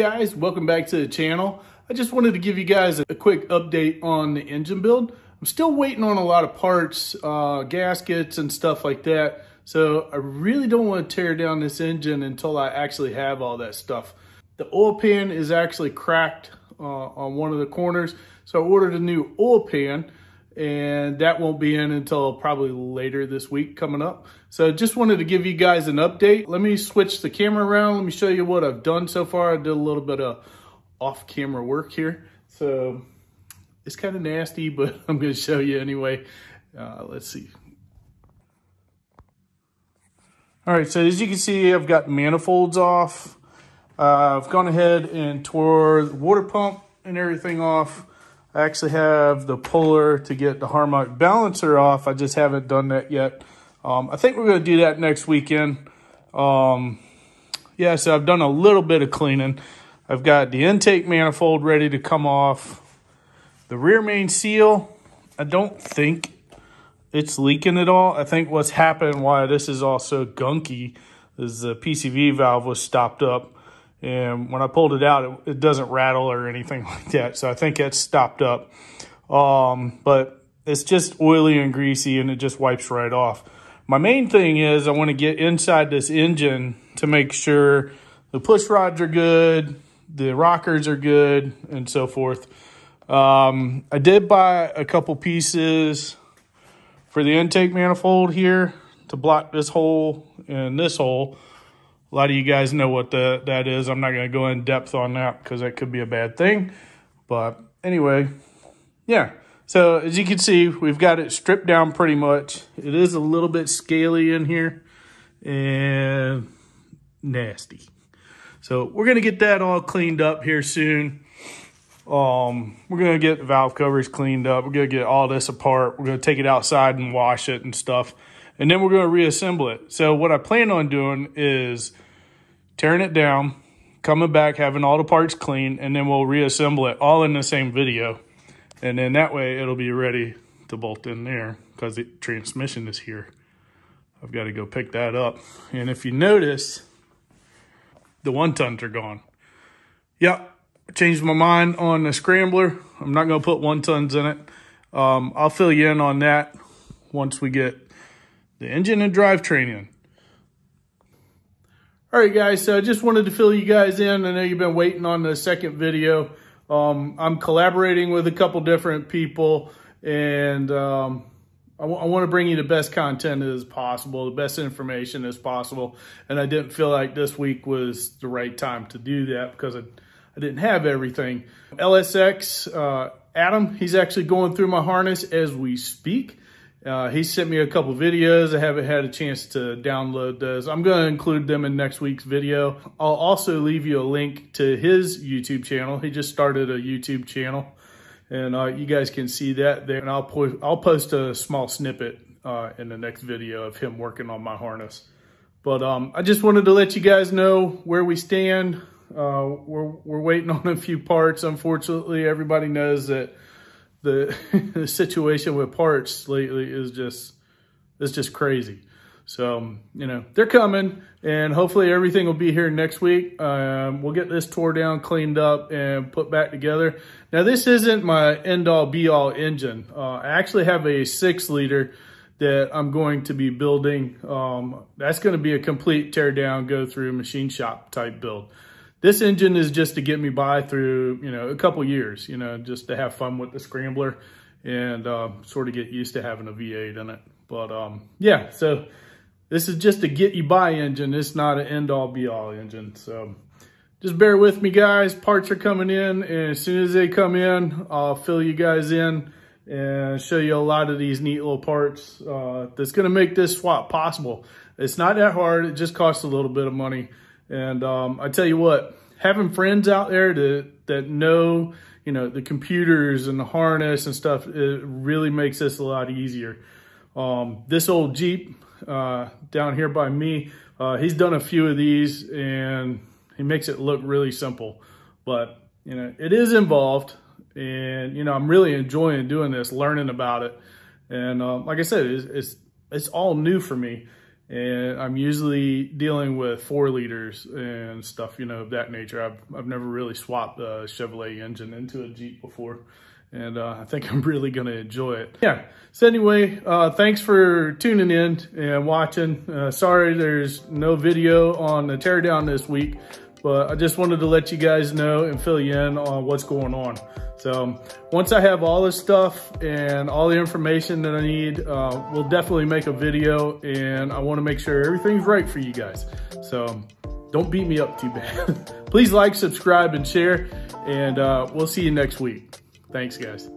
guys, welcome back to the channel. I just wanted to give you guys a quick update on the engine build. I'm still waiting on a lot of parts, gaskets and stuff like that. So I really don't want to tear down this engine until I actually have all that stuff. The oil pan is actually cracked on one of the corners. So I ordered a new oil pan, and that won't be in until probably later this week coming up. So just wanted to give you guys an update. Let me switch the camera around. Let me show you what I've done so far. I did a little bit of off-camera work here. So it's kind of nasty, but I'm going to show you anyway. Let's see. All right, so as you can see, I've got manifolds off. I've gone ahead and tore the water pump and everything off. I actually have the puller to get the harmonic balancer off. I just haven't done that yet. I think we're going to do that next weekend. Yeah, so I've done a little bit of cleaning. I've got the intake manifold ready to come off. The rear main seal, I don't think it's leaking at all. I think what's happened, why this is all so gunky, is the PCV valve was stopped up. And when I pulled it out, it doesn't rattle or anything like that. So I think it's stopped up. But it's just oily and greasy, and it just wipes right off. My main thing is I want to get inside this engine to make sure the push rods are good, the rockers are good, and so forth. I did buy a couple pieces for the intake manifold here to block this hole and this hole. A lot of you guys know what that is. I'm not going to go in depth on that because that could be a bad thing. But anyway, yeah. So as you can see, we've got it stripped down pretty much. It is a little bit scaly in here and nasty. So we're going to get that all cleaned up here soon. We're going to get the valve covers cleaned up. We're going to get all this apart. We're going to take it outside and wash it and stuff. And then we're going to reassemble it. So what I plan on doing is tearing it down, coming back, having all the parts clean, and then we'll reassemble it all in the same video. And then that way it'll be ready to bolt in there because the transmission is here. I've got to go pick that up. And if you notice, the 1-tons are gone. Yep, I changed my mind on the scrambler. I'm not going to put 1-tons in it. I'll fill you in on that once we get the engine and drivetrain in. All right, guys, so I just wanted to fill you guys in. I know you've been waiting on the second video. I'm collaborating with a couple different people, and I want to bring you the best content as possible, the best information as possible. And I didn't feel like this week was the right time to do that because I didn't have everything. LSX, Adam, he's actually going through my harness as we speak. He sent me a couple videos. I haven't had a chance to download those. I'm going to include them in next week's video. I'll also leave you a link to his YouTube channel. He just started a YouTube channel, and you guys can see that there. And I'll post a small snippet in the next video of him working on my harness. But I just wanted to let you guys know where we stand. We're waiting on a few parts. Unfortunately, everybody knows that the situation with parts lately is just crazy. So, you know, they're coming, and hopefully everything will be here next week. We'll get this tore down, cleaned up, and put back together. Now, this isn't my end-all, be-all engine. I actually have a 6-liter that I'm going to be building. That's going to be a complete tear down, go through machine shop type build. This engine is just to get me by through, you know, a couple years, you know, just to have fun with the scrambler and sort of get used to having a V8 in it. But yeah, so this is just a get you by engine. It's not an end all be all engine. So just bear with me, guys. Parts are coming in, and as soon as they come in, I'll fill you guys in and show you a lot of these neat little parts that's going to make this swap possible. It's not that hard. It just costs a little bit of money. And I tell you what, having friends out there that know, you know, the computers and the harness and stuff, it really makes this a lot easier. This old Jeep down here by me, he's done a few of these, and he makes it look really simple. But, you know, it is involved, and, you know, I'm really enjoying doing this, learning about it. And like I said, it's all new for me. And I'm usually dealing with 4 liters and stuff, you know, of that nature. I've never really swapped a Chevrolet engine into a Jeep before. And I think I'm really going to enjoy it. Yeah. So anyway, thanks for tuning in and watching. Sorry there's no video on the teardown this week, but I just wanted to let you guys know and fill you in on what's going on. So once I have all this stuff and all the information that I need, we'll definitely make a video, and I want to make sure everything's right for you guys. So don't beat me up too bad. Please like, subscribe, and share, and we'll see you next week. Thanks, guys.